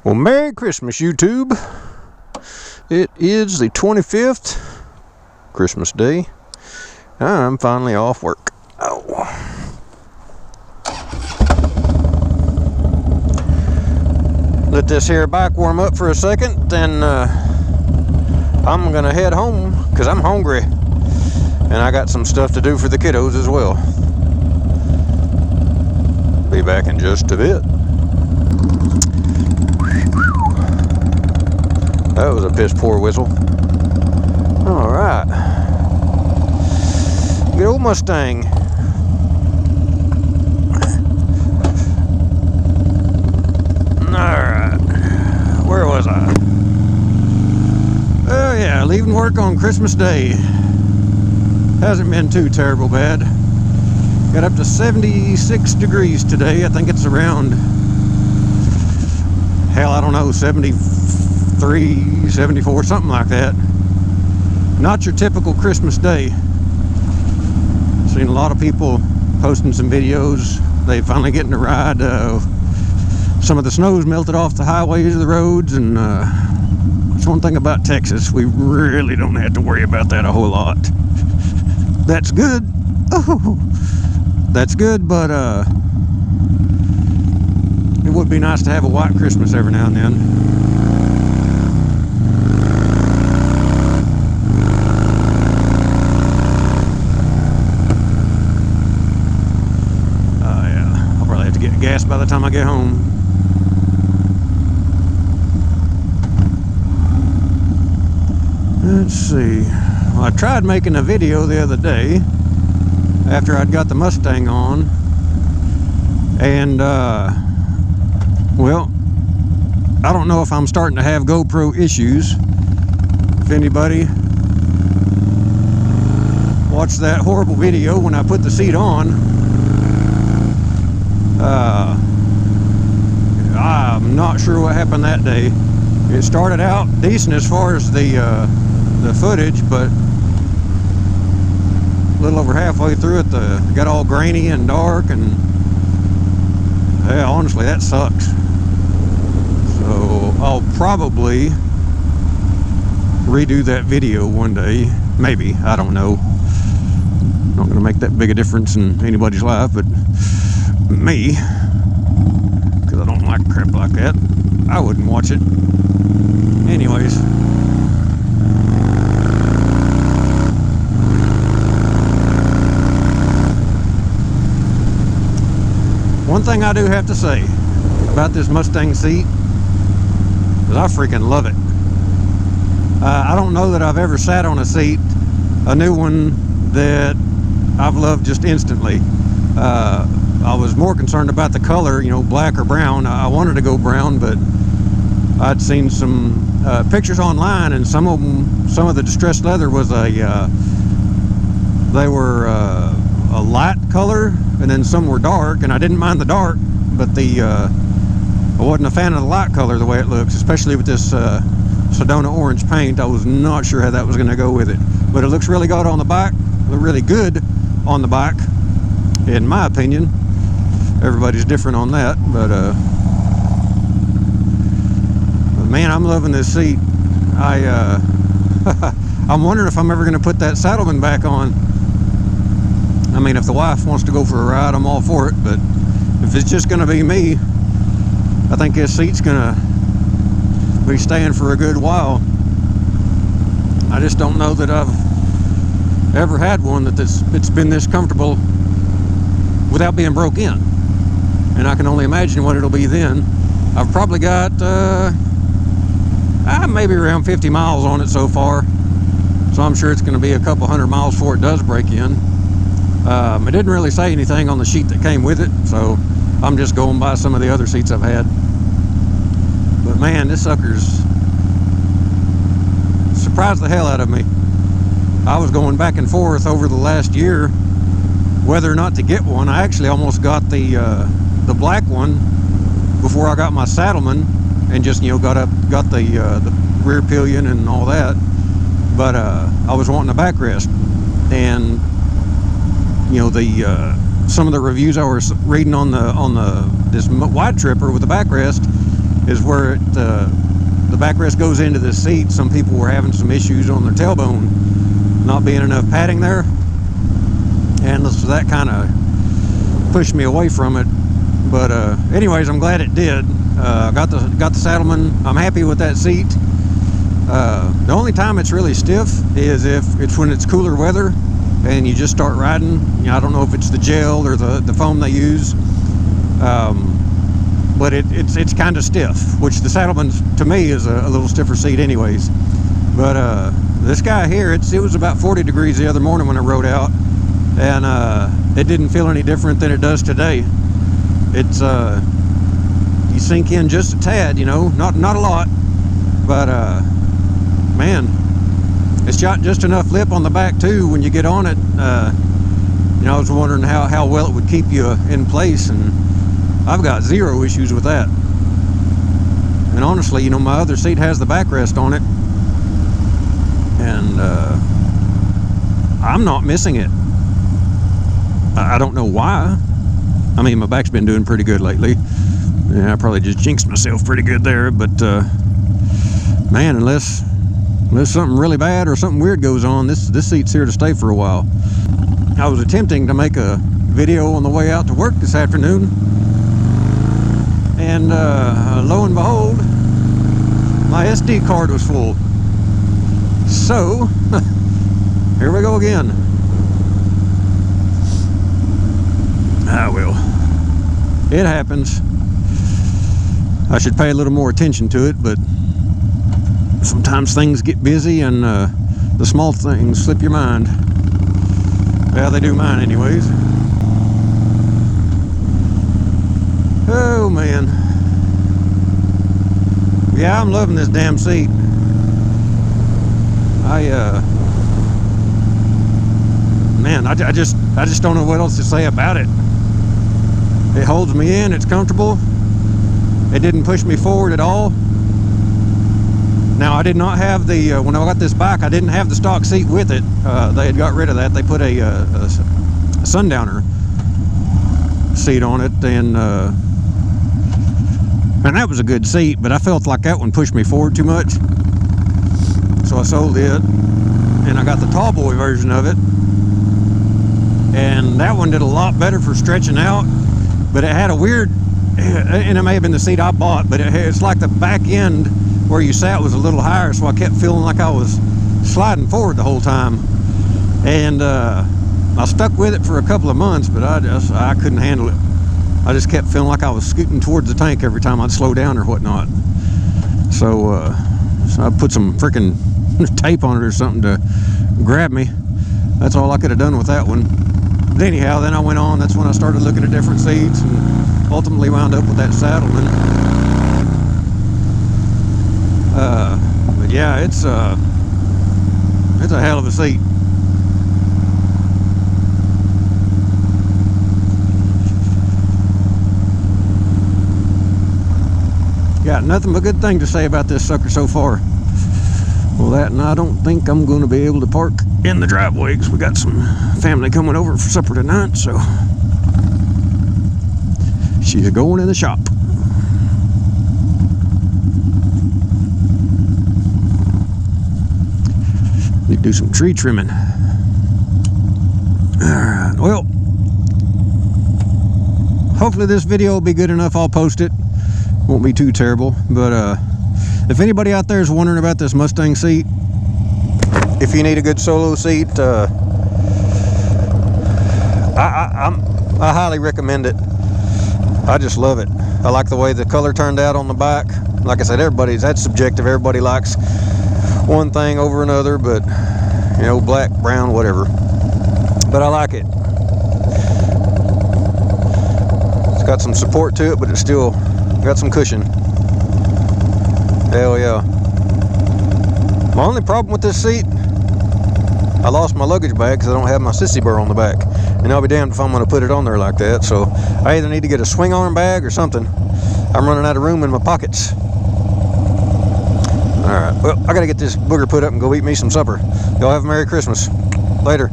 Well, Merry Christmas, YouTube. It is the 25th, Christmas Day. I'm finally off work. Oh. Let this here bike warm up for a second, then I'm gonna head home because I'm hungry. And I got some stuff to do for the kiddos as well. Be back in just a bit. That was a piss poor whistle. Alright. Good old Mustang. Alright. Where was I? Oh yeah, leaving work on Christmas Day. Hasn't been too terrible bad. Got up to 76 degrees today. I think it's around, hell, I don't know, 73, 74, something like that. Not your typical Christmas day. Seen a lot of people posting some videos. They finally getting to ride. Some of the snow's melted off the highways of the roads, and that's one thing about Texas. We really don't have to worry about that a whole lot. That's good. Oh, that's good, but it would be nice to have a white Christmas every now and then. Yeah, I'll probably have to get gas by the time I get home. Let's see. Well, I tried making a video the other day after I'd got the Mustang on, and well, I don't know if I'm starting to have GoPro issues. If anybody watched that horrible video when I put the seat on, I'm not sure what happened that day. It started out decent as far as the footage, but a little over halfway through it, it got all grainy and dark, and yeah, honestly, that sucks. So I'll probably redo that video one day, maybe. I don't know. Not gonna make that big a difference in anybody's life, but me, because I don't like crap like that, I wouldn't watch it. Anyways. One thing I do have to say about this Mustang seat is I freaking love it. I don't know that I've ever sat on a seat, a new one, that I've loved just instantly. I was more concerned about the color, you know, black or brown. I wanted to go brown, but I'd seen some pictures online, and some of the distressed leather was they were a light color, and then some were dark, and I didn't mind the dark, but I wasn't a fan of the light color the way it looks, especially with this Sedona orange paint. I was not sure how that was going to go with it, but it looks really good on the bike. Really good on the bike, in my opinion. Everybody's different on that, but man, I'm loving this seat. I'm wondering if I'm ever going to put that Saddleman back on. I mean, if the wife wants to go for a ride, I'm all for it, but if it's just going to be me, I think this seat's going to be staying for a good while. I just don't know that I've ever had one it's been this comfortable without being broke in, and I can only imagine what it'll be then. I've probably got maybe around 50 miles on it so far, so I'm sure it's going to be a couple hundred miles before it does break in. It didn't really say anything on the sheet that came with it, so I'm just going by some of the other seats I've had. But man, this sucker's surprised the hell out of me. I was going back and forth over the last year whether or not to get one. I actually almost got the black one before I got my Saddleman, and just, you know, got the rear pillion and all that. But I was wanting a backrest, and you know, some of the reviews I was reading on this wide tripper with the backrest, is where the backrest goes into the seat. Some people were having some issues on their tailbone, not being enough padding there, and so that kind of pushed me away from it. But anyways, I'm glad it did. Got the Saddleman. I'm happy with that seat. The only time it's really stiff is if it's when it's cooler weather and you just start riding. You know, I don't know if it's the gel or the foam they use, but it's kind of stiff, which the Saddleman to me is a little stiffer seat anyways. But this guy here, it was about 40 degrees the other morning when I rode out, and it didn't feel any different than it does today. It's you sink in just a tad, you know, not a lot, but man, it's got just enough lip on the back too when you get on it. You know, I was wondering how well it would keep you in place, and I've got zero issues with that. And honestly, you know, my other seat has the backrest on it, and I'm not missing it. I don't know why. I mean, my back's been doing pretty good lately. Yeah, I probably just jinxed myself pretty good there, but man, unless something really bad or something weird goes on, this seat's here to stay for a while. I was attempting to make a video on the way out to work this afternoon, and lo and behold, my SD card was full. So here we go again. Ah, well, it happens. I should pay a little more attention to it, but sometimes things get busy and the small things slip your mind. Well, they do mine anyways. Oh man, yeah, I'm loving this damn seat. Man, I just don't know what else to say about it. It holds me in, it's comfortable. It didn't push me forward at all. Now, I did not have the, when I got this bike, I didn't have the stock seat with it. They had got rid of that. They put a Sundowner seat on it, and that was a good seat, but I felt like that one pushed me forward too much. So I sold it, and I got the tall boy version of it. And that one did a lot better for stretching out, but it had a weird, and it may have been the seat I bought, but it's like the back end where you sat was a little higher, so I kept feeling like I was sliding forward the whole time. And I stuck with it for a couple of months, but I couldn't handle it. I just kept feeling like I was scooting towards the tank every time I'd slow down or whatnot. So I put some freaking tape on it or something to grab me. That's all I could have done with that one. But anyhow, then I went on. That's when I started looking at different seats and ultimately wound up with that Saddleman. But yeah, it's a hell of a seat. Got nothing but good thing to say about this sucker so far. Well, that, and I don't think I'm going to be able to park in the driveway because we got some family coming over for supper tonight, so she's going in the shop. Need to do some tree trimming. Alright, well, hopefully this video will be good enough. I'll post it. Won't be too terrible, but if anybody out there is wondering about this Mustang seat, if you need a good solo seat, I highly recommend it. I just love it. I like the way the color turned out on the back. Like I said, that's subjective. Everybody likes one thing over another, but you know, black, brown, whatever. But I like it. It's got some support to it, but it's still got some cushion. Hell yeah. My only problem with this seat, I lost my luggage bag because I don't have my sissy burr on the back. And I'll be damned if I'm going to put it on there like that. So I either need to get a swing arm bag or something. I'm running out of room in my pockets. Alright, well, I got to get this booger put up and go eat me some supper. Y'all have a Merry Christmas. Later.